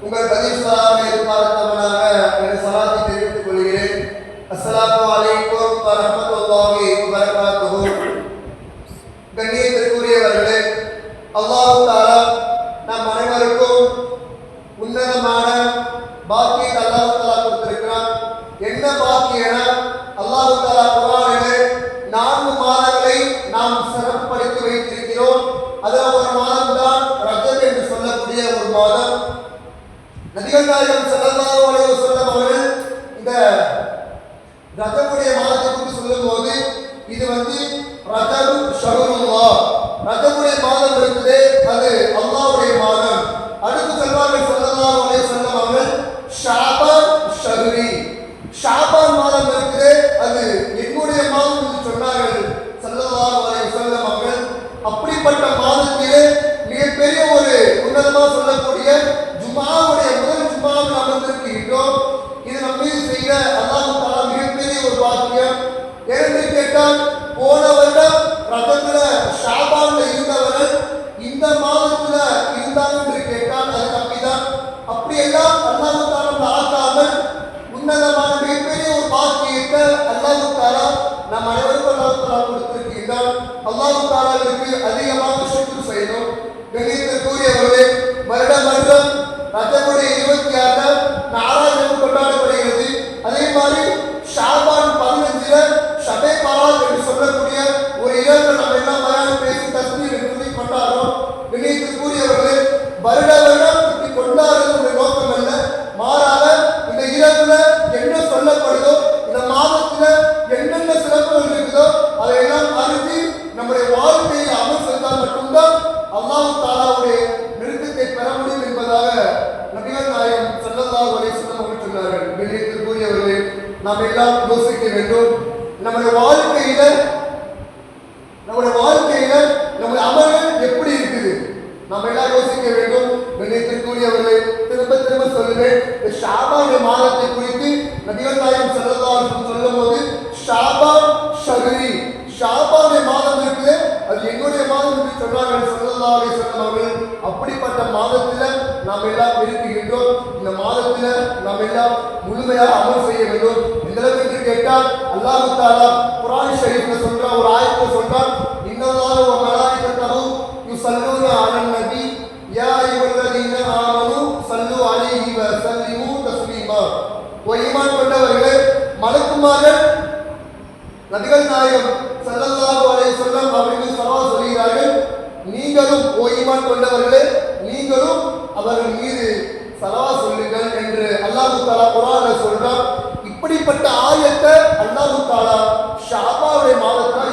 உங்கள் பதில் சலாமை எதிர்பார்த்தவனாக எனது சலாத்தை தெரிவித்துக் கொள்கிறேன். அஸ்ஸலாமு அலைக்கும் வரஹ்மத்துல்லாஹி வபரகாத்துஹு. கண்ணியத்திற்குரியவர்களே, அல்லாஹ் தஆலா நம் அனைவருக்கும் உன்னதமான பாக்கியத்தை அல்லாஹ் தஆலா கொடுத்திருக்கிறான். என்ன பாக்கியம்னா, அல்லாஹ் தஆலா குர்ஆனிலே 4 மாதங்களை நாம் சிறப்புப்படுத்தி வைத்திருக்கிறோம். அதில் ஒரு மாதம் தான் ரஜப் என்று சொல்லக்கூடிய ஒரு மாதம். நபிகள் நாயகம் ஸல்லல்லாஹு அலைஹி வஸல்லம் அவர்கள் இந்த ரஜபுடைய மாதத்தை பற்றி சொல்லும்போது இது ரஜபு ஷஹ்ருல்லாஹ், ரஜபுடைய மாதம் இருக்குது, அது அல்லாஹ்வுடைய மாதம். அடுத்து சொல்வார்கள் ஸல்லல்லாஹு அலைஹி வஸல்லம் அவர்கள் ஷாபான் ஷஹ்ரி, ஷாபான் மாதம் இருக்குது, அது என்னுடைய மாதம் என்று சொன்னார்கள் ஸல்லல்லாஹு அலைஹி வஸல்லம் அவர்கள். அப்படிப்பட்ட மாதத்திலே மிகப்பெரிய ஒரு உன்னதமாக சொல்லக்கூடிய ஜும்ஆவுடைய முதல் ஜும்ஆவில் அமர்ந்திருக்கிறோம். இது நம்ம மீது செய்த அல்லாஹ் தஆலா மிகப்பெரிய ஒரு பாக்கியம். ஏனென்று கேட்டால், போன வருடம் ரஜபுல ஷாபான்ல இருந்தவர்கள் இந்த மாதத்துல இருந்தாங்க என்று கேட்டால் அது தப்பிதான். அப்படியெல்லாம் அல்லாஹ் தஆலா ஆக்காமல் உன்னதமான மிகப்பெரிய ஒரு பாக்கியத்தை அல்லாஹ் தஆலா நம் அனைவருக்கும் அல்லாஹ் தஆலா கொடுத்திருக்கிறார். அல்லாஹ் தஆலாவுக்கு அதிகமாக ஷுக்ர் செய்யணும். கண்ணியத்திற்குரியவர்களே, வருடம் ரஜபுடைய 26 நாராஜ் கொண்டாடப்படுகிறது. அதே மாதிரி ஷாபான் 15 ஷபே பராத் என்று சொல்லக்கூடிய ஒரு இரவு நம்ம எல்லாம் மலையாளம் பேசி தஸ்மீர் என்று கொண்டாடுறோம். கண்ணியத்திற்குரியவர்களே, வருடம் இப்படி கொண்டாடுறது நோக்கம் அல்ல, மாறாக இந்த இரவுல என்ன சொல்லப்படுதோ, இந்த மாதத்துல என்னென்ன சிறப்புகள் இருக்குதோ அதையெல்லாம் அறிந்து நம்முடைய வாழ்க்கையில் அமல் செய்தால் மட்டும்தான் அல்லாஹ் தஆலாவுடைய நெருக்கத்தை பெற முடியும் என்பதாக நபிகள் நாயகம் ஸல்லல்லாஹு அலைஹி வஸல்லம் அவர்கள் சொன்னார்கள். கண்ணியத்திற்குரியவர்களே, நாம் எல்லாம் யோசிக்க வேண்டும். நம்முடைய வாழ்க்கையில நம்முடைய அமல்கள் எப்படி இருக்குது, நாம் எல்லாம் யோசிக்க வேண்டும். கண்ணியத்திற்குரியவர்களே, திரும்ப திரும்ப சொல்லுவேன், ஷாபான் மாதத்தை குறித்து நபிகள் நாயகம் ஸல்லல்லாஹு அலைஹி வஸல்லம் சொல்லும்போது ஷாபான் ஷஹ்ரி, ஷாபான் மாதம் இருக்குது, அது என்னுடைய மாதம் என்று சொன்னார்கள் ஸல்லல்லாஹு அலைஹி வஸல்லம் அவர்கள். அப்படிப்பட்ட மாதத்துல நாம் எல்லாம் இருக்கின்றோம். இந்த மாதத்துல நாம் எல்லாம் முழுமையாக அமல் செய்ய வேண்டும். எந்த அளவுக்கு என்று கேட்டால், அல்லாஹ் தஆலா குர்ஆன் ஷரீஃப்ல சொல்ற ஒரு ஆயத்தை சொல்றான், இன்னல்லாஹு வ மலாயிகத்தஹு யுஸல்லூன அலன் நபி யா அய்யுஹல்லதீன ஆமனு ஸல்லு அலைஹி வ ஸல்லிமு தஸ்லீமா. ஓ ஈமான் கொண்டவர்களே, மலக்குமார்கள் நபிகள் நாயகம் ஸல்லல்லாஹு அலைஹி வஸல்லம் அவர்கள் ஸலவாத் சொல்கிறார்கள், நீங்களும் ஓ ஈமான் கொண்டவர்களே நீங்களும் அவர்கள் மீது ஸலவாத் சொல்லுங்கள் என்று அல்லாஹ் தஆலா குர்ஆன்ல சொல்றான். இப்படிப்பட்ட ஆயத்தை அல்லாஹ் தஆலா ஷாபானுடைய மாதத்துல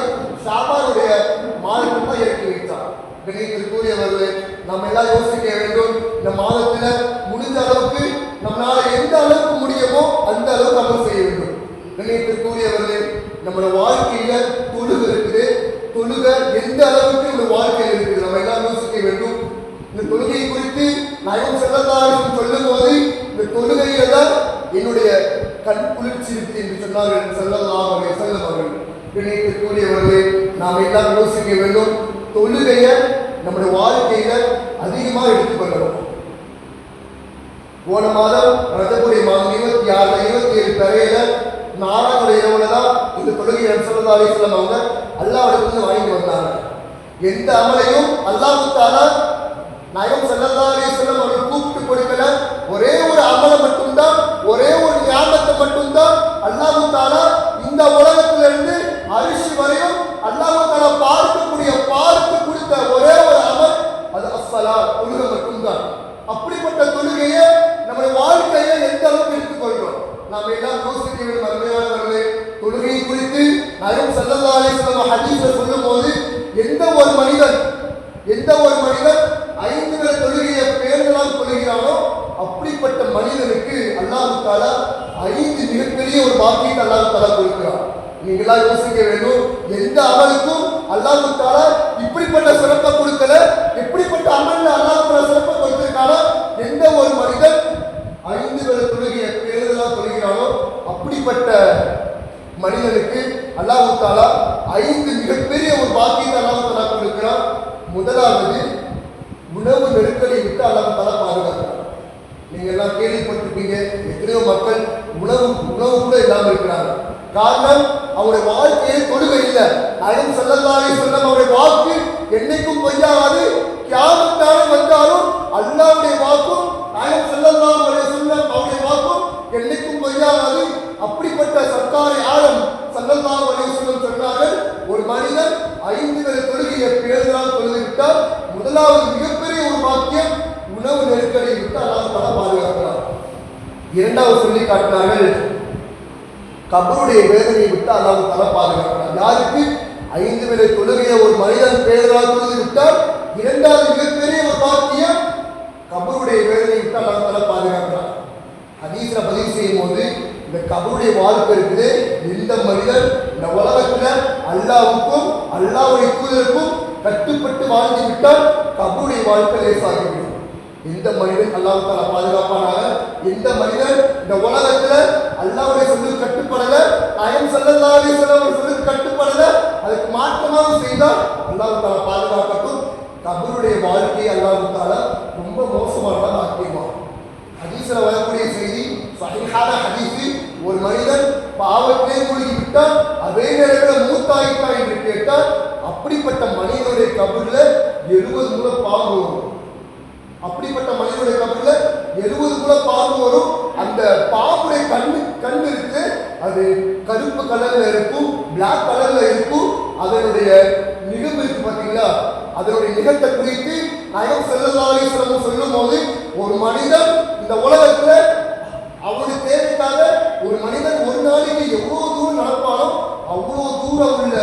இறக்கி வைத்தார். கண்ணியத்திற்குரியவர்களே, நம்ம எல்லாம் யோசிக்க வேண்டும். இந்த மாதத்துல முடிஞ்ச அளவுக்கு நம்மளால எந்த அளவுக்கு முடியுமோ அந்த அளவுக்கு அமல் செய்ய வேண்டும். கண்ணியத்திற்குரியவர்களே, நம்மளோட வாழ்க்கையில தொழுகை இருக்குது. தொழுகை எந்த அளவுக்கு இந்த வாழ்க்கையில் இருக்குது நம்ம எல்லாம் யோசிக்க வேண்டும். இந்த தொழுகை குறித்து நாயகம் ஸல்லல்லாஹு அலைஹி வஸல்லம் சொல்லும் போது, இந்த தொழுகையில தான் என்னுடைய கண் குளிர்ச்சி இருக்கு என்று சொன்னார்கள் ஸல்லல்லாஹு அலைஹி வஸல்லம் அவர்கள். கண்ணியத்திற்குரியவர்களே, நாம் எல்லாம் யோசிக்க வேண்டும். தொழுகைய நம்முடைய வாழ்க்கையில அதிகமாக எடுத்துக்கொள்ளணும். போன மாதம் ரஜபுடைய மாதம் 26 27 பிறையில நாராஜுடைய இரவுல தான் இந்த தொழுகை ஸல்லல்லாஹு அலைஹி வஸல்லம் அவங்க அல்லாஹ்விடமிருந்து வாங்கிட்டு வந்தாங்க. எந்த அமலையும் அல்லாஹ் தஆலா நாயகம் ஸல்லல்லாஹு அலைஹி வஸல்லம் அவர்கள் கூப்பிட்டு கொடுக்கல. ஒரே ஒரு அமலை மட்டும்தான், ஒரே ஒரு ஞாபகத்தை மட்டும்தான் அல்லாஹ் தஆலா இந்த உலகத்திலிருந்து அரிசி வரையும் அல்லாஹ் தஆலா பார்த்து கொடுத்த ஒரே ஒரு அமல் அது அஸ்ஸலாத், தொழுகை மட்டும்தான். அப்படிப்பட்ட தொழுகையை நம்முடைய வாழ்க்கையில எந்த அளவுக்கு எடுத்துக்கொள்கிறோம் நாம் எல்லாம் யோசிக்க வேண்டும். அருமையானவர்களே, தொழுகை குறித்து நாயகம் ஸல்லல்லாஹு அலைஹி வஸல்லம் ஹதீஸ்ல சொல்லும்போது, எந்த ஒரு மனிதன் 5 வேளை தொழுகையை பேணுதலாக தொழுகிறானோ அப்படிப்பட்ட மனிதனுக்கு அல்லாஹ் தஆலா 5 மிகப்பெரிய ஒரு பாக்கியத்தை அல்லாஹ் தஆலா கொடுக்கிறார். நீங்களா யோசிக்க வேண்டும். எந்த அமலுக்கும் அல்லாஹ் தஆலா இப்படிப்பட்ட சிறப்பை கொடுக்கல. எப்படிப்பட்ட அமல்ல அல்லாஹ் தஆலா சிறப்பை கொடுத்திருக்கானோ, எந்த ஒரு மனிதன் 5 வேளை தொழுகையை பேணுதலாக தொழுகிறானோ அப்படிப்பட்ட மனிதனுக்கு அல்லாஹ் தஆலா 5 மிகப்பெரிய ஒரு பாக்கியத்தை அல்லாஹ் தஆலா கொடுக்கிறார். முதலாவது, உணவு நெருக்கடியை விட்டு அல்லாஹ் தஆலா பாதுகாக்கிறார். நீங்க எல்லாம் கேள்விப்பட்டிருப்பீங்க, எத்தனையோ மக்கள் உணவு உணவு கூட இல்லாமல் இருக்கிறாங்க. காரணம் அவருடைய வாழ்க்கையே தொழுகை இல்லை. நாயகம் ஸல்லல்லாஹு அலைஹி வஸல்லம் அவருடைய வாக்கு என்னைக்கும் பொய்யாகாது. கியாமத் நாள் வந்தாலும் அல்லாஹ்வுடைய வாக்கும் நாயகம் ஸல்லல்லாஹு அலைஹி வஸல்லம் அவருடைய வாக்கும் என்னைக்கும் பொய்யாகாது. அப்படிப்பட்ட சர்க்காரை ஆலம் ஸல்லல்லாஹு அலைஹி வஸல்லம் சொன்னார்கள், ஒரு மனிதன் 5 வேளை தொழுகையை பேருந்தால் தொழுதுவிட்டால் முதலாவது மிகப்பெரிய ஒரு பாக்கியம் உணவு நெருக்கடியை விட்டு அல்லாஹ் தஆலா பாதுகாக்கிறார். இரண்டாவது சொல்லி காட்டினார்கள், கபருடைய வேதனையை விட்டு அல்லாஹ் தஆலா பாதுகாக்கிறார். யாருக்கு? 5 வேளை தொழுகையை ஒரு மனிதன் பேருந்தால் தொழுது விட்டால் இரண்டாவது மிகப்பெரிய ஒரு பாக்கியம் கபருடைய வேதனையை விட்டு அல்லாஹ் தஆலா பாதுகாக்கிறார். ஹதீஸ்ல பதிவு செய்யும் போது இந்த கபருடைய வாழ்க்கை இருக்குது, எந்த மனிதன் இந்த உலகத்துல அல்லாஹ்வுக்கும் அல்லாஹ்வுடைய தூதருக்கும் கட்டுப்பட்டு வாழ்ந்து விட்டால் கபருடைய வாழ்க்கை லேசாகிவிடும். எந்த மனிதன் அல்லாஹ் தஆலா பாதுகாப்பானாக, எந்த மனிதன் இந்த உலகத்துல அல்லாஹ்வுடைய சொல்லுக்கு கட்டுப்படல, நாயகம் ஸல்லல்லாஹு அலைஹி வஸல்லம் சொல்லுக்கு கட்டுப்படல, அதுக்கு மாற்றமாக செய்தால் அல்லாஹ் தஆலா பாதுகாக்கட்டும். கபருடைய வாழ்க்கையை அல்லாஹ் தஆலா ரொம்ப மோசமானதாக ஆக்கிடுவான். ஹதீஸ்ல வரக்கூடிய செய்தி சஹீஹான ஹதீஸ், ஒரு மனிதன் பாவத்திலே மூழ்கி விட்டால் அதே நேரத்தில் மூத்தாயிட்டா என்று கேட்டால் அப்படிப்பட்ட மனிதனுடைய கபர்ல 70 முறை பாம்பு வரும். அப்படிப்பட்ட மனிதனுடைய கபர்ல 70 முறை பாம்பு வரும். அந்த பாம்புடைய கண் இருக்கு, அது கருப்பு கலர்ல இருக்கும், பிளாக் கலர்ல இருக்கும். அதனுடைய நிகம் இருக்கு பார்த்தீங்களா, அதனுடைய நிகத்தை குறித்து நாயகம் ஸல்லல்லாஹு அலைஹி வஸல்லம் சொல்லும் போது, ஒரு மனிதன் இந்த உலகத்துல அவனுடைய தேவைக்காக ஒரு மனிதன் ஒரு நாளைக்கு எவ்வளவு தூரம் நடப்பானோ அவ்வளவு தூரம் உள்ள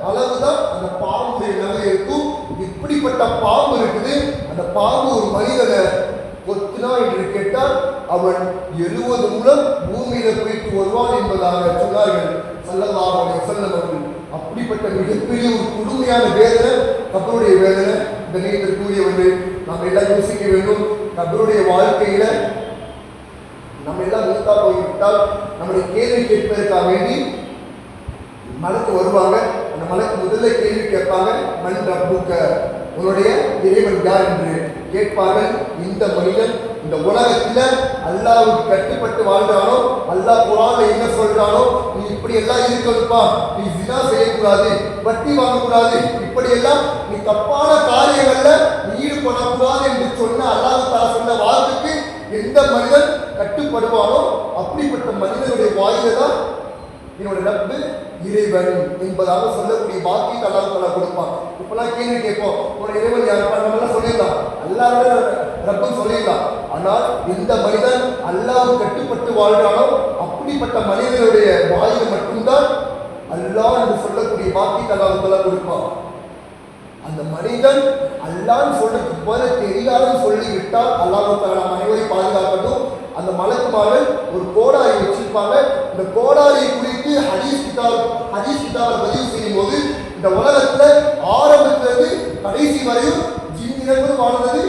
அளவுதான் அந்த பாம்புடைய நிலை இருக்கும். இப்படிப்பட்ட பாம்பு இருக்குது. அந்த பாம்பு ஒரு மனிதனை கொத்தினா என்று கேட்டால் அவன் 70 முழம் பூமியில போயிட்டு வருவான் என்பதாக சொன்னார்கள் ஸல்லல்லாஹு அலைஹி வஸல்லம் அவர்கள். அப்படிப்பட்ட மிகப்பெரிய ஒரு கொடுமையான வேதனை கபருடைய வேதனை. இந்த நேரத்தில் கூறியவர்கள் நாம் எல்லாம் யோசிக்க வேண்டும். கபருடைய வாழ்க்கையில நம்ம எல்லாம் மூத்தா போய்விட்டால் நம்முடைய கேள்வி கேட்பதற்காக வேண்டி மலக்கு வருவாங்க. அந்த மலக்கு முதல்ல கேள்வி கேட்பாங்க, மன் ரப்புக்க, உன்னுடைய இறைவன் யார் என்று கேட்பார்கள். இந்த மனிதன் இந்த உலகத்துல அல்லாஹ்வுக்கு கட்டுப்பட்டு வாழ்றானோ, அல்லாஹ் குர்ஆன்ல என்ன சொல்றானோ, நீ இப்படி எல்லாம் இருக்கணும்பா, நீ ஜினா செய்யக்கூடாது, வட்டி வாங்கக்கூடாது, இப்படி எல்லாம் நீ தப்பான காரியங்கள்ல ஈடுபடக்கூடாது என்று சொன்ன அல்லாஹ் தஆலா சொன்ன வார்த்தைக்கு எந்த மனிதன் கட்டுப்படுவானோ அப்படிப்பட்ட மனிதனுடைய வாயில தான் என்னோட ரப்பு இறைவன் என்பதாக சொல்லக்கூடிய பாக்கியத்தை அல்லாஹ் தஆலா கொடுப்பான். இப்பெல்லாம் கேள்வி கேட்போம், உன்னோட இறைவன் யாருப்பா, நம்ம சொல்லிடலாம், அல்லாஹ்வோட ரப்புன்னு சொல்லிடலாம். ஆனால் எந்த மனிதன் அல்லாஹ்வுக்கு கட்டுப்பட்டு வாழ்றானோ அப்படிப்பட்ட மனிதனுடைய வாயில மட்டும்தான் அல்லாஹ் என்று சொல்லக்கூடிய பாக்கியத்தை அல்லாஹ் தஆலா கொடுப்பான். அந்த மனிதன் அல்லாஹ்னு சொல்றதுக்கு போல தெரியாதுன்னு சொல்லிவிட்டால் அல்லாஹ் தஆலா நம்ம அனைவரையும் பாதுகாக்கட்டும். அந்த மலக்குமார்கள் ஒரு கோடாரி வச்சிருப்பாங்க. இந்த கோடாரியை குறித்து ஹதீஸ் கிதாபை பதிவு செய்யும் போது, இந்த உலகத்துல ஆரம்பத்திலிருந்து கடைசி வரையும் ஜின் இனங்களும் வாழ்ந்தது,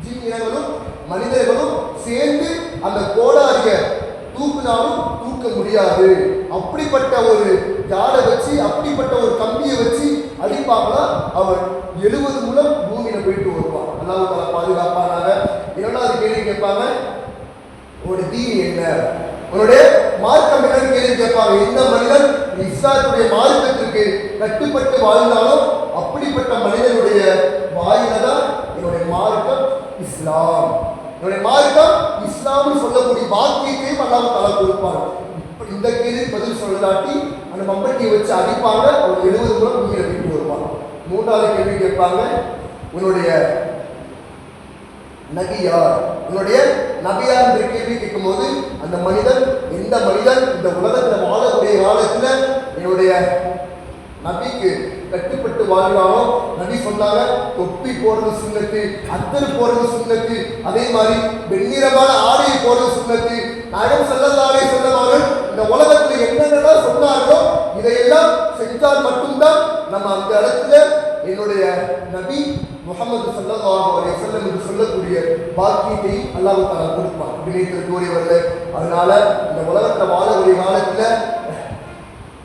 ஜின் இனங்களும் மனிதர்களும் சேர்ந்து அந்த கோடாரிய தூக்குனாலும் தூக்க முடியாது. அப்படிப்பட்ட ஒரு ஜாடை வச்சு, அப்படிப்பட்ட ஒரு கம்பியை வச்சு அடிப்பாங்களா, அவன் 70 முழம் பூமியில போயிட்டு வருவான். அல்லாஹ் தஆலா பாதுகாப்பானாக. இரண்டாவது கேள்வி கேட்பாங்க, உன்னுடைய தீன் என்ன, உன்னுடைய மார்க்கம் என்னன்னு கேள்வி கேட்பாங்க. எந்த மனிதன் இஸ்லாத்துடைய மார்க்கத்திற்கு கட்டுப்பட்டு வாழ்ந்தாலும் அப்படிப்பட்ட மனிதனுடைய வாயில தான் என்னுடைய மார்க்கம் இஸ்லாம், என்னுடைய மார்க்கம் இஸ்லாம்னு சொல்லக்கூடிய பாக்கியத்தையும் அல்லாஹ் தஆலா கொடுப்பாங்க. இப்படி இந்த கேள்வி பதில் சொல்லலாட்டி அந்த மம்பட்டியை வச்சு அடிப்பாங்க, அவர் 70 முறை பூமியில போயிட்டு வருவாங்க. மூன்றாவது கேள்வி கேட்பாங்க, உன்னுடைய நபி யார், உன்னுடைய நபியார் என்ற கேள்வி கேட்கும் போது அந்த மனிதன், எந்த மனிதன் இந்த உலகத்தில் வாழக்கூடிய காலத்துல என்னுடைய நபிக்கு கட்டுப்பட்டு வாழ்கிறானோ, நபி சொன்னாங்க தொப்பி போடுறது சுன்னத்து, அத்தர் போடுறது சுன்னத்து, அதே மாதிரி வெண்ணிறமான ஆடையை போடுறது சுன்னத்து. நாயகம் ஸல்லல்லாஹு அலைஹி வஸல்லம் அவர்கள் இந்த உலகத்துல என்னென்னலாம் சொன்னார்களோ இதையெல்லாம் செஞ்சால் மட்டும்தான் நம்ம அந்த இடத்துல என்னுடைய நபி முஹம்மது ஸல்லல்லாஹு அலைஹி வஸல்லம் என்று சொல்லக்கூடிய பாக்கியத்தை அல்லாஹ் தஆலா கொடுப்பான். வினைத்திற்குரியவர்களே, அதனால இந்த உலகத்தில் வாழக்கூடிய காலத்துல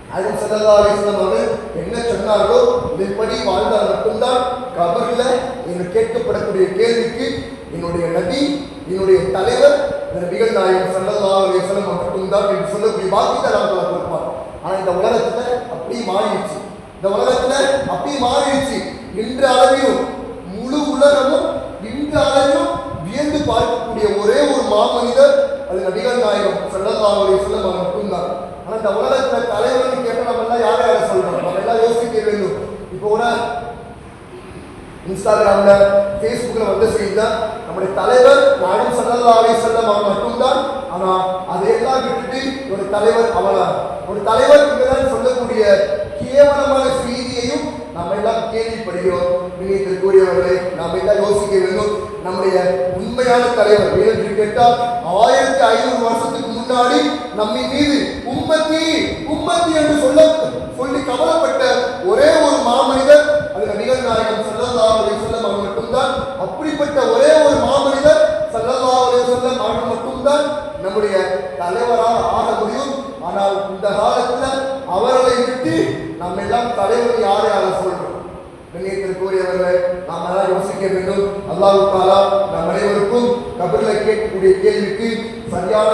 நாயகம் ஸல்லல்லாஹு அலைஹி வஸல்லம் அவர்கள் என்ன சொன்னார்களோ இதன்படி வாழ்ந்தால் மட்டும்தான் கபர்ல என்று கேட்கப்படக்கூடிய கேள்விக்கு என்னுடைய நபி, என்னுடைய தலைவர் நபிகள் நாயகம் ஸல்லல்லாஹு அலைஹி வஸல்லம் மட்டும்தான் என்று சொல்லக்கூடிய பாக்கியத்தை அல்லாஹ் கொடுப்பார். ஆனா இந்த உலகத்துல அப்படி மாறிடுச்சு. இந்த உலகத்துல அப்படி மாறிடுச்சு. இன்று அளவிலும் முழு உலகமும் இன்று அளவிலும் வியந்து பார்க்கக்கூடிய ஒரே ஒரு மாமனிதர் அது நபிகள் நாயகம் ஸல்லல்லாஹு அலைஹி வஸல்லம் அவர் மட்டும்தான். ஆனா இந்த உலகத்துல தலைவர்னு கேட்ட நம்ம எல்லாம் யாரை யாரை சொல்றோம்? நம்ம எல்லாம் யோசிக்க வேண்டும். இப்போ கூட இன்ஸ்டாகிராம்ல ஃபேஸ்புக்ல வந்து செய்த நம்முடைய தலைவர் நாயகம் ஸல்லல்லாஹு அலைஹி வஸல்லம் அவர் மட்டும்தான். ஆனா அதையெல்லாம் விட்டுட்டு ஒரு தலைவர் ஒரு தலைவர் இங்கதான் சொல்லக்கூடிய கேவலமான செய்தியையும் நாம் எல்லாம் கேள்விப்படுகிறோம். கூறியவர்களை நாம் எல்லாம் யோசிக்க வேண்டும். நம்முடைய உண்மையான தலைவர் என்று கேட்டால் 1500 வருஷத்துக்கு முன்னாடி நம்மை மீது உம்மத்தி உம்மத்தி என்று சொல்லி கவலைப்பட்ட ஒரே ஒரு மாமனிதர் அது நபிகள் நாயகம் ஸல்லல்லாஹு அலைஹி வஸல்லம் அவர் மட்டும்தான். அப்படிப்பட்ட ஒரே ஒரு மாமனிதர் ஸல்லல்லாஹு அலைஹி வஸல்லம் அவர் மட்டும்தான் நம்முடைய தலைவராக ஆக முடியும். ஆனால் இந்த காலத்துல அவர்களை விட்டு நம்ம எல்லாம் தலைவர் யாரை சொல்றோம்? கூறியவர்களை நாம் எல்லாம் யோசிக்க வேண்டும். அல்லாஹ் தஆலா நம் அனைவருக்கும் கபர்ல கேட்கக்கூடிய கேள்விக்கு சரியான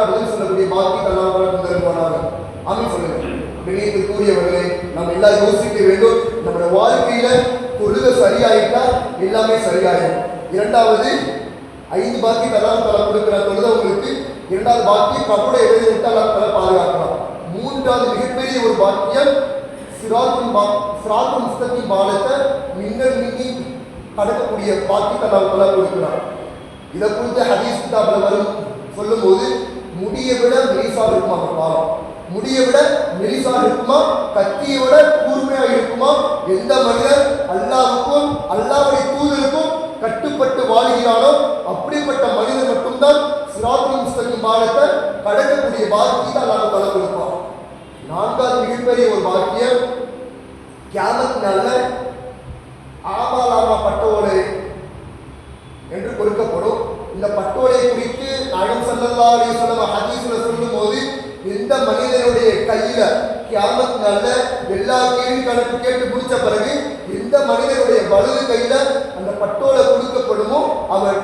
பதில் சொல்லக்கூடிய பாக்கியத்தை அல்லாஹ் தருவானாக. ஆமீன் சொல்லுங்க. கூறியவர்களை நாம் எல்லாம் யோசிக்க வேண்டும். நம்முடைய வாழ்க்கையில தொழுகை சரியாயிட்டா எல்லாமே சரியாயிடும். இரண்டாவது 5 பாக்கியத்தை அல்லாஹ் தஆலா கொடுக்கிற தொழுகை உங்களுக்கு. இரண்டாவது பாக்கியம் கபரை எழுதி விட்டு அல்லாஹ் தஆலா பாதுகாக்கலாம். மூன்றாவது மிகப்பெரிய ஒரு பாக்கியம் சிராத்துல் முஸ்தகீம் பாலத்தை மின்னல் மின்னி கடக்கக்கூடிய பாக்கியத்தை அல்லாஹ் தஆலா கொடுக்கிறார். இதை குறித்து ஹதீஸ் கிதாப்ல வரும் சொல்லும்போது முடியை விட மெலிசாக இருக்குமா பாலம், முடியை விட மெலிசாக இருக்குமா, கத்தியை விட கூர்மையாக இருக்குமா? எந்த மனிதர் அல்லாஹ்வுக்கும் அல்லாஹ்வுடைய தூதருக்கும் கட்டுப்பட்டு வாழ்கிறானோ அப்படிப்பட்ட மனிதன் மட்டும்தான் சிராத்துல் முஸ்தகீம் பாலத்தை கடக்கக்கூடிய பாக்கியத்தை அல்லாஹ் தஆலா கொடுப்பார். நான்காவது மிகப்பெரிய ஒரு பாக்கியம் கியாமத் நாள்ல ஆமாலாமா பட்டோலை என்று கொடுக்கப்படும். இந்த பட்டோலை குறித்து நாயகம் ஸல்லல்லாஹு அலைஹி வஸல்லம் ஹதீஸ்ல சொல்லும்போது எந்த மனிதனுடைய கையில கியாமத் நாள்ல எல்லா கேள்வி கணக்கு கேட்டு முடிச்ச பிறகு எந்த மனிதனுடைய வலது கையில அந்த பட்டோலை கொடுக்கப்படுமோ அவர்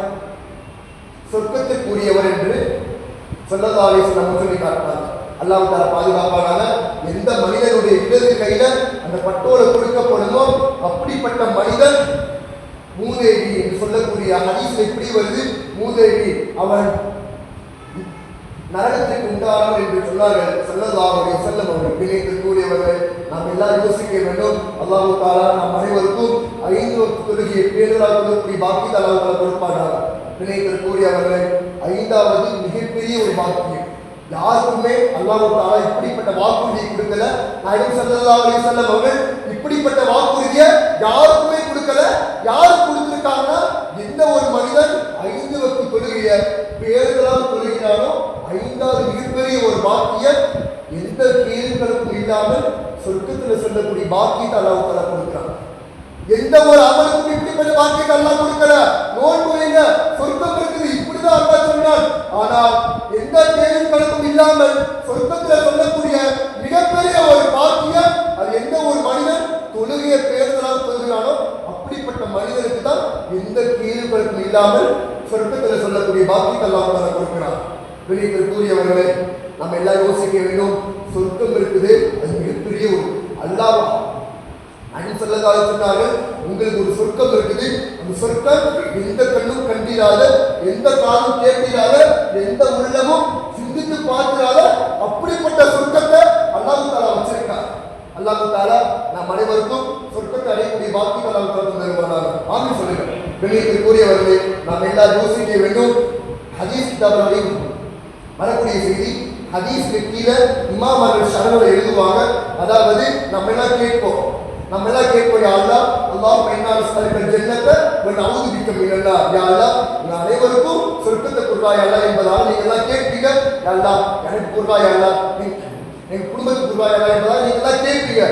சொர்க்கத்திற்குரியவர் என்று ஸல்லல்லாஹு அலைஹி வஸல்லம் சொல்லி காட்டினார். அல்லாஹ் தஆலா பாதுகாப்பானாக. எந்த மனிதனுடைய இடது கையில அந்த பட்டோலை கொடுக்கப்படுமோ அப்படிப்பட்ட மனிதன் மூதேவி என்று சொல்லக்கூடிய ஹதீஸ்ல எப்படி வருது? மூதேவி அவன் நரகத்திற்கு உண்டானவர் என்று சொன்னார்கள் ஸல்லல்லாஹு அலைஹி வஸல்லம் அவர்கள். கூறியவர்கள் நாம் எல்லாம் யோசிக்க வேண்டும். அல்லாஹ் தஆலா நம் அனைவருக்கும் 5 வக்த் தொழுகையை பேணுதலாக தொழக்கூடிய பாக்கியத்தை அல்லாஹ் தஆலா கொடுப்பானாக. கூறியவர்கள் 5வது மிகப்பெரிய ஒரு பாக்கியம். யாருக்குமே அல்லாஹ் தஆலா இப்படிப்பட்ட வாக்குறுதியை கொடுக்கல. நாயகம் ஸல்லல்லாஹு அலைஹி வஸல்லம் அவர்கள் இப்படிப்பட்ட வாக்குறுதியை யாருக்குமே கொடுக்கல. யாரு கொடுத்திருக்காங்கன்னா எந்த ஒரு மனிதன் 5 வக்த் தொழுகையை பேணுதலாக தொழுகிறானோ 5வது மிகப்பெரிய ஒரு பாக்கியம் எந்த கேள்விகளுக்கும் இல்லாமல் சொர்க்கத்தில் சொல்லக்கூடிய பாக்கியத்தை அல்லாஹ் தஆலா கொடுக்கிறான். எந்த ஒரு அமலுக்கும் இப்படிப்பட்ட பாக்கியத்தை அல்லாஹ் கொடுக்கல. நோன்பு வைங்க சொர்க்கம் இருக்குது இப்படிதான் அல்லாஹ் சொன்னான். ஆனால் எந்த கேள்விகளுக்கும் இல்லாமல் சொர்க்கத்தில் சொல்லக்கூடிய மிகப்பெரிய ஒரு பாக்கியம் அது எந்த ஒரு மனிதன் தொழுகையை பேணுதலாக தொழுகிறானோ அப்படிப்பட்ட மனிதனுக்கு தான் எந்த கேள்விகளுக்கும் இல்லாமல் சொர்க்கத்தில் சொல்லக்கூடிய பாக்கியத்தை அல்லாஹ் தஆலா கொடுக்கிறான். கூறியவர்களை நம்ம எல்லாம் யோசிக்க வேண்டும். சொர்க்கம் இருக்குது அது மிகப்பெரிய ஒரு அல்லாஹ் சொன்னார்கள் உங்களுக்கு ஒரு சொர்க்கம் இருக்குது. அந்த சொர்க்கம் எந்த கண்ணும் கண்டிராத, எந்த காலும் கேட்கிறாத, எந்த உள்ளமும் சிந்தித்து பார்க்கிறாத அப்படிப்பட்ட சொர்க்கத்தை அல்லாஹ் தஆலா வச்சிருக்கார். அல்லாஹ் தஆலா நம் அனைவருக்கும் சொர்க்கத்தை அடையக்கூடிய பாக்கியத்தை அல்லாஹ் தஆலா தருவானாக. ஆமீன் சொல்லுங்க. கூறியவர்களை நாம் எல்லாம் யோசிக்க வேண்டும். ஹதீஸ் கிதாபில் வரக்கூடிய செய்தி ஹதீஸ்க்கு கீழே இமாம் அவர்கள் ஷரஹ்ல எழுதுவாங்க. அதாவது நம்ம எல்லாம் கேட்போம் யா அல்லாஹ் அல்லாஹும்ம இன்னா நஸ்அலுக்கல் ஜன்னத வ நஊது பிக்க மினன் நார். யா அல்லாஹ் நான் அனைவருக்கும் சொர்க்கத்தை கொடுடா யா அல்லாஹ் என்பதால் நீங்க எல்லாம் கேட்பீங்க. யா அல்லாஹ் எனக்கு கொடுடா யா அல்லாஹ், எங்க குடும்பத்துக்கு கொடுடா யா அல்லாஹ் என்பதால் நீங்க எல்லாம் கேட்பீங்க.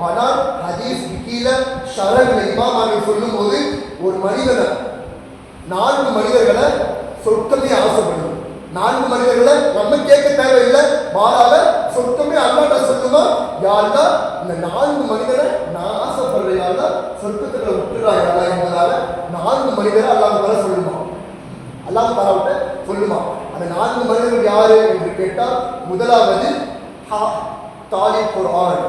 ஆனால் ஹதீஸ்க்கு கீழே ஷரஹ்ல இமாம் அவர்கள் சொல்லும்போது ஒரு மனிதனை 4 மனிதர்களை சொர்க்கமே ஆசைப்படுது. 4 மனிதர்களை நம்ம கேட்க தேவையில்லை, மாறாக சொர்க்கமே அல்லாஹ்ட்ட சொல்லுமா, யா அல்லாஹ் இந்த 4 மனிதரை நான் ஆசைப்படுறேன், யா அல்லாஹ் சொர்க்கத்துல விட்டுறா யா அல்லாஹ் என்பதால 4 மனிதரை அல்லாஹ் தஆலா சொல்லுமா, அல்லாஹ் தஆலாட்ட சொல்லுமா. அந்த 4 மனிதர்கள் யாரு என்று கேட்டால், முதலாவது தாலிப் குர்ஆன்.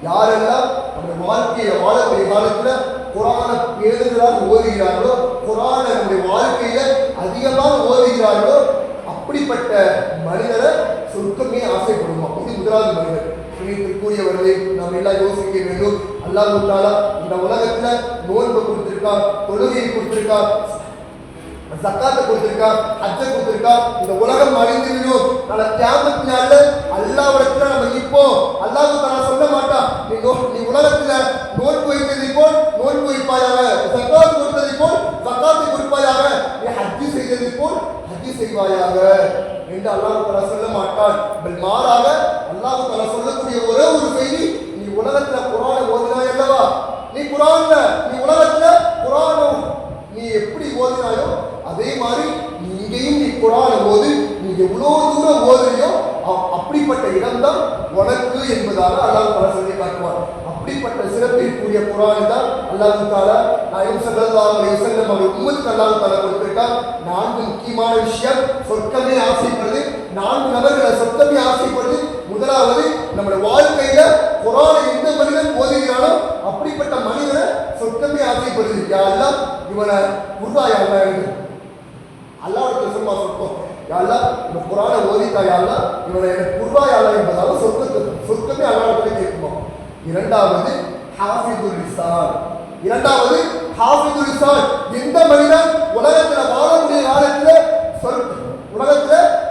யாரெல்லாம் நம்முடைய வாழ்க்கையை வாழக்கூடிய காலத்துல குர்ஆனை பேணுதலாக ஓதுகிறார்களோ, குர்ஆனை நம்முடைய வாழ்க்கையில அதிகமாக ஓதுகிறார்களோ, அப்படிப்பட்ட மனிதரை சொர்க்கமே ஆசைப்படுமா. இது முதலாவது மனிதர். கூறியவர்களை நாம் எல்லாம் யோசிக்க வேண்டும். அல்லாஹ் தஆலா இந்த உலகத்துல நோன்பு கொடுத்திருக்கா, தொழுகையை கொடுத்திருக்கா, ஜக்காத்தை கொடுத்திருக்கா, ஹஜ்ஜை கொடுத்திருக்கா. இந்த உலகம் அழிந்து விடும். நாளை கியாமத் நாள்ல அல்லாஹ்விடத்துல நம்ம நிற்போம். அல்லாஹ் தஆலா சொல்ல மாட்டான், நீ உலகத்துல நோன்பு வைத்ததை போல் நோன்பு வைப்பாயாக, ஜக்காத் கொடுத்ததை போல் ஜக்காத்தை கொடுப்பாயாக, நீ ஹஜ் செய்ததை போல் ஹஜ் செய்வாயாக என்று அல்லாஹ் தஆலா சொல்ல மாட்டான். மாறாக அல்லாஹ் தஆலா சொல்லக்கூடிய ஒரே ஒரு செய்தி, நீ உலகத்துல குர்ஆனை ஓதினாய் அல்லவா, நீ உலகத்துல குர்ஆனை நீ எப்படி ஓதினாயோ அதே மாதிரி இங்கேயும் நீ குர்ஆனை ஓது. நீ எவ்வளவு தூரம் ஓதுறியோ அப்படிப்பட்ட இடம்தான் உனக்கு என்பதாக அல்லாஹ் தஆலா சொல்லி காட்டுவார். அப்படிப்பட்ட சிறப்பிற்குரிய குர்ஆன் தான் அல்லாஹ் தஆலா நாயகம் ஸல்லல்லாஹு அலைஹி வஸல்லம் அவர்கள் உம்மத்துக்கு அல்லாஹ் தஆலா கொடுத்திருக்கார். 4 முக்கியமான விஷயம். சொர்க்கமே ஆசைப்படுது. 4 நபர்களை சொர்க்கமே ஆசைப்படுது. முதலாவது, நம்முடைய வாழ்க்கையில குர்ஆனை எந்த மனிதன் ஓதுகிறானோ அப்படிப்பட்ட மனிதனை சொர்க்கமே ஆசைப்படுது. யா அல்லாஹ் இவனை குர்ஆன் அல்லாஹ்வுக்கு சொல்லுமா சொர்க்கம், யா அல்லாஹ் இந்த குர்ஆனை ஓதிட்டா யா அல்லாஹ் இவனை எனக்கு குர்ஆன் அல்லாஹ் என்பதால சொர்க்கமே அல்லாஹ்வுக்கு கேட்குமா. இரண்டாவது ஹாஃபிதுல் லிசான். எந்த மனிதன் உலகத்துல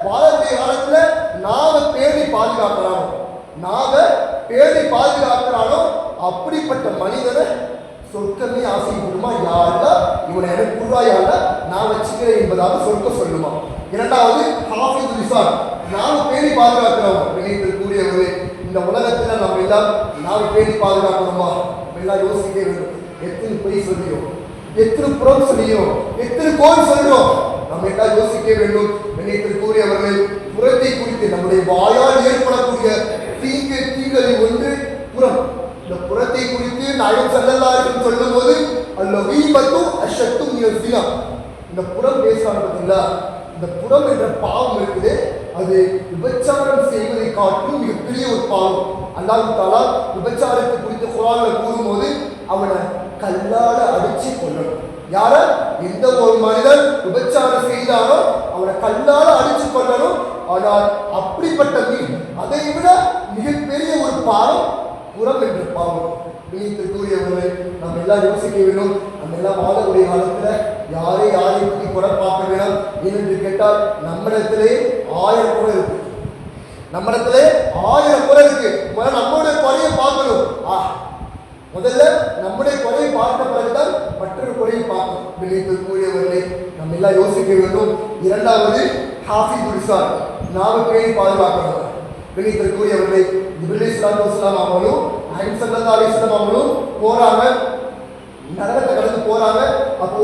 வாழக்கூடிய காலத்துல நாவை பேணி பாதுகாக்கிறானோ அப்படிப்பட்ட மனிதனை சொர்க்கமே ஆசைப்படுமா. யா அல்லாஹ் இவனை எனக்கு குர்ஆன் நான் வச்சுக்கிறேன் என்பதாக சொர்க்கம் சொல்லுமா. இரண்டாவது ஹாஃபிதுல் லிசான், நாவை பேணி பாதுகாக்கிறவங்க. கூறியவர்களே, இந்த உலகத்துல நம்ம எல்லாம் நாவை பேணி பாதுகாக்கணுமா. எல்லாம் யோசிக்க வேண்டும். எத்தனை பொய் சொல்லியோம், எத்தனை புறம் சொல்லியோம், எத்தனை கோல் சொல்றோம், நம்ம எல்லாம் யோசிக்க வேண்டும். கூறியவர்கள் புறத்தை குறித்து நம்முடைய வாயால் ஏற்படக்கூடிய தீங்களில் ஒன்று புறம். இந்த புறத்தை குறித்து நாயகம் ஸல்லல்லாஹு அலைஹி வஸல்லம் சொல்லும்போது அல்லகீபத்து அஷத்து மினல் ஸினா. இந்த புறம் பேசுறாங்க பார்த்தீங்களா, இந்த புறம் என்ற பாவம் இருக்குது, அது விபச்சாரம் செய்வதை காட்டிலும் மிகப்பெரிய ஒரு பாவம். அல்லாஹ் தஆலா விபச்சாரத்தை குறித்து குர்ஆன்ல கூறும்போது அவனை கல்லால அடிச்சு கொல்லணும். யார? எந்த ஒரு மனிதன் விபச்சாரம் செய்தானோ அவனை கல்லால அடிச்சு கொள்ளணும். ஆனால் அப்படிப்பட்ட அதை விட மிகப்பெரிய ஒரு பாவம் புறம் என்ற பாவம். கூறியவர்களை நம்ம எல்லாம் யோசிக்க வேண்டும். நம்ம எல்லாம் வாழக்கூடிய காலத்துல யாரை பற்றி குறை பார்க்க வேண்டாம். ஏனென்று கேட்டால் நம்மிடத்திலே 1000 குறை இருக்கு. நம்மிடத்திலே 1000 குறை இருக்கு. நம்முடைய குறையை பார்க்கணும். முதல்ல நம்முடைய குறையை பார்த்த பிறகுதான் மற்றொரு குறையை பார்க்கணும். கூறியவர்களை நம்ம எல்லாம் யோசிக்க வேண்டும். இரண்டாவது ஹாஃபிதுல் லிசான், நாவை பேணி பாதுகாக்கணும். கூறியவர்களை ஜிப்ரீல் அலைஹிஸ்ஸலாத்து வஸலாம் அவங்களும் நாயகம் ஸல்லல்லாஹு அலைஹி வஸல்லம் அவங்களும் போறாங்க, நரகத்தை கடந்து போறாங்க. அப்போ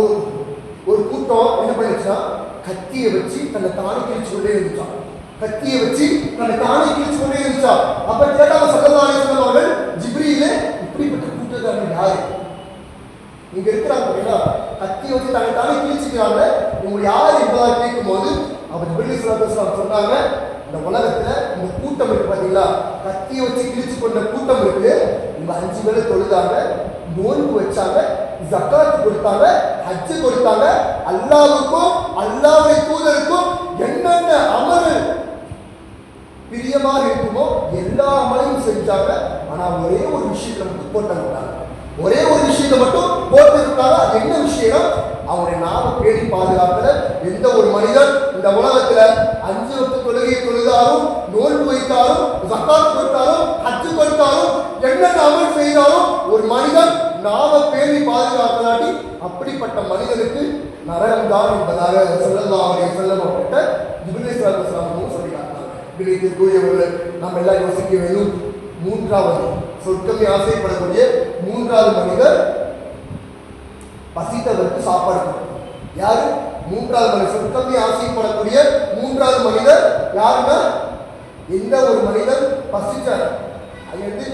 ஒரு கூட்டம் என்ன பண்ணிச்சுன்னா, கத்தியை வச்சு தன்னை தானே கிழிச்சு கொண்டே இருந்துச்சான். அப்ப கேட்டாங்க ஸல்லல்லாஹு அலைஹி வஸல்லம் அவர்கள், ஜிப்ரீலே இப்படிப்பட்ட கூட்டத்தார்கள் யாரு? இங்க இருக்கிறாங்க கத்தியை வச்சு தன்னை தானே கிழிச்சுக்கிறாங்க, இவங்க யார் என்பதாக கேட்கும்போது அவர் ஜிப்ரீல் ஸல்லல்லாஹு அலைஹி வஸல்லம் சொன்னாங்க, இந்த உலகத்துல இந்த கூட்டம் இருக்கு பாத்தீங்களா, கத்தியை வச்சு கிழிச்சு கொண்ட கூட்டம் இருக்கு. இவங்க 5 வேளை தொழுதாங்க, நோன்பு வச்சாங்க, ஜக்காத் கொடுத்தாங்க, ஹஜ் கொடுத்தாங்க, அல்லாஹ்வுக்கும் அல்லாஹ்வுடைய தூதருக்கும் என்னென்ன அமல் பிரியமாக இருக்குமோ எல்லா அமலையும் செஞ்சாங்க. ஆனா ஒரே ஒரு விஷயத்தை மட்டும் போட்டாங்க. அது என்ன விஷயம்? அவருடைய நாம பேணி பாதுகாக்கல. எந்த ஒரு மனிதன் இந்த உலகத்துல 5 வக்த் தொழுகையை தொழுதாலும், நோன்பு வைத்தாலும், ஜக்காத் கொடுத்தாலும், ஹஜ் கொடுத்தாலும், என்னென்ன அமல் செய்தாலும் ஒரு மனிதன் நாம பேணி பாதுகாக்கலாட்டி அப்படிப்பட்ட மனிதனுக்கு நரகம் தான் என்பதாக ஸல்லல்லாஹு அலைஹி வஸல்லம் அவர்கிட்ட ஜிப்ரீல் ஸல்லல்லாஹு அலைஹி வஸல்லம் சொல்லி காட்டினாங்க. கூறியவர்கள் நாம் எல்லாம் யோசிக்க வேண்டும். மூன்றாவது சொர்க்கமே ஆசைப்படக்கூடிய 3வது மனிதர் பசித்தவருக்கு சாப்பாடு கொடுக்கும். யாரு? 3வது மனிதர். சொர்க்கமே ஆசைப்படக்கூடிய 3வது மனிதர் யாருன்னா, எந்த ஒரு மனிதன் பசிச்சார், அது வந்து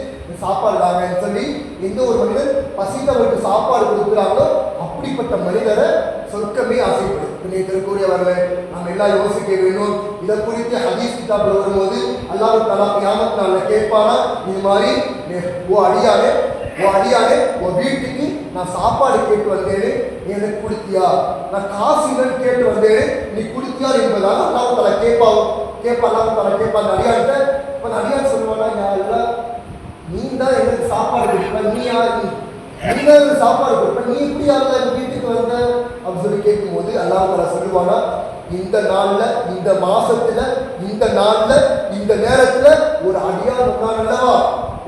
சாப்பாடு தாங்கன்னு சொல்லி எந்த ஒரு மனிதர் பசித்தவருக்கு சாப்பாடு கொடுக்குறாங்களோ அப்படிப்பட்ட மனிதரை சொர்க்கமே ஆசைப்படும். திருக்கூடியவர்களே, நாம் எல்லாம் யோசிக்க வேண்டும். இதை குறித்து ஹதீஸ் கிதாபில் வரும்போது அல்லாஹ் தஆலா கியாமத் நாள்ல கேட்பானா, இது மாதிரி ஓ அடியானே உன் வீட்டுக்கு நான் சாப்பாடு கேட்டு வந்தேனே, நீ எனக்கு கொடுத்தியா? நான் காசு இல்லைன்னு கேட்டு வந்தேனே, நீ கொடுத்தியா என்பதாக அல்லாஹ் தஆலா அல்லாஹ் தஆலா கேட்பா அந்த அடியான்கிட்ட. இப்போ அந்த அடியான் சொல்லுவானா, யாரெல்லாம் நீ தான் எனக்கு சாப்பாடு கொடுப்ப, நீ யார்? நீ தான் எனக்கு சாப்பாடு கொடுப்ப, நீ எப்படி யாரெல்லாம் எங்கள் வீட்டுக்கு வந்த அப்படின்னு சொல்லி கேட்கும்போது அல்லாஹ் தஆலா சொல்லுவானா, இந்த நாள்ல, இந்த மாசத்துல, இந்த நாள்ல, இந்த நேரத்துல ஒரு அடியான் வந்தான் அல்லவா,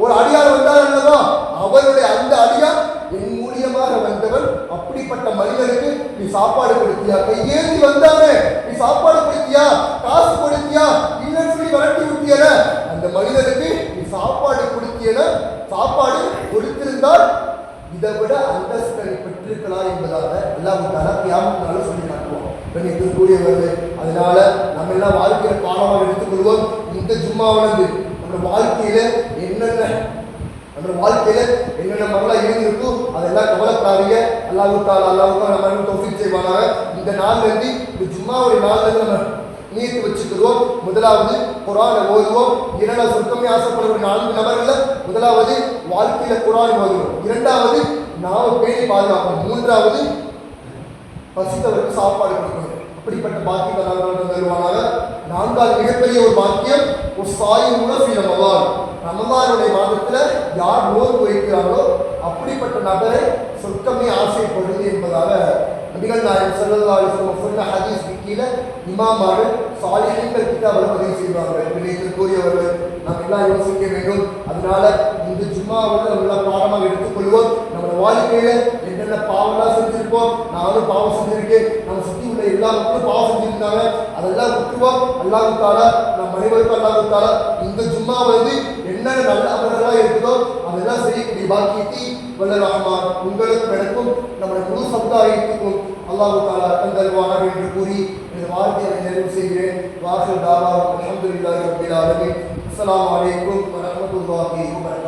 ஒரு அடியான் வந்தார் அல்லவா, அவருடைய அந்த அடியான் என் மூலியமாக வந்தவன். அப்படிப்பட்ட மனிதனுக்கு நீ சாப்பாடு கொடுத்தியா? கையேந்தி வந்தானே, நீ சாப்பாடு கொடுத்தியா? காசு கொடுத்தியா? இல்லைன்னு சொல்லி விரட்டி விட்டியன அந்த மனிதனுக்கு நீ சாப்பாடு கொடுத்தியன, சாப்பாடு கொடுத்திருந்தால் இதை விட அந்தஸ்தை பெற்றிருக்கலாம் என்பதாக அல்லாஹ் தஆலா கியாமத் நாள்ல சொல்லி காட்டுவோம். கண்ணியத்திற்குரியவர்களே, அதனால நம்ம எல்லாம் வாழ்க்கையை பாடமாக எடுத்துக்கொள்வோம். இந்த ஜும்மாவானது நம்ம வாழ்க்கையில என்னென்ன மரலாம் இருந்திருக்கோ அதெல்லாம் கவலைப்படாதீங்க. அல்லாஹ் தஆலா நம்ம தௌஃபீக் செய்வானாக. இந்த நாள்ல இருந்து, இந்த ஜும்மாவுடைய நாள்ல இருந்து நம்ம நீத்து வச்சுக்கிறோம். முதலாவது குர்ஆனை ஓதுவோம். இரண்டாவது சொர்க்கமே ஆசைப்படுற 4 நபர்கள முதலாவது வாழ்க்கையில குர்ஆன் ஓதுவோம். இரண்டாவது நாம பேணி பாதுகாப்போம். மூன்றாவது பசித்தவருக்கு சாப்பாடு கொடுக்கணும். அப்படிப்பட்ட பாக்கியம் அல்லாஹ் தருவானாக. நான்காவது மிகப்பெரிய ஒரு பாக்கியம், ஒரு சாயிமுன ஃபீ ரமலான், ரமலானுடைய மாதத்துல யார் நோன்பு வைக்கிறார்களோ அப்படிப்பட்ட நபரை சொர்க்கமே ஆசைப்படுது என்பதாக நபிகள் நாயகம் ஸல்லல்லாஹு அலைஹி வஸல்லம் சொன்ன ஹதீஸ் கீழே இமாமார்கள் சாலிஹீன்கள் கிதாபில் பதிவு செய்வார்கள். விளையத்திற்குரியவர்கள் நாம் எல்லாம் யோசிக்க வேண்டும். அதனால இந்த ஜும்மாவை நம்ம எல்லாம் பாடமாக எடுத்துக்கொள்வோம். நம்ம வாழ்க்கையில என்னென்ன பாவம்லாம் செஞ்சிருப்போம், நானும் பாவம் செஞ்சிருக்கேன், நம்ம சுற்றி உள்ள எல்லா மக்களும் பாவம் செஞ்சிருந்தாங்க, அதெல்லாம் விட்டுருவோம். அல்லாஹ் தஆலா நம் அனைவருக்கும் அல்லாஹ் தஆலா இந்த ஜும்மா வந்து என்னென்ன நல்ல அமல்களாக இருக்குதோ அதெல்லாம் செய்யக்கூடிய பாக்கியத்தை வல்ல ரஹ்மான் உங்களுக்கும் எனக்கும் நம்முடைய முழு சமுதாயத்துக்கும் அல்லாஹ் தஆலா தந்தருவானாக என்று கூறி இந்த வார்த்தையை நிறைவு செய்கிறேன். வாஹிர் தாவா அல்ஹம்துலில்லாஹி ரப்பில் ஆலமீன். அஸ்ஸலாமு அலைக்கும் வரஹ்மத்துல்லாஹி வபரகாத்துஹு.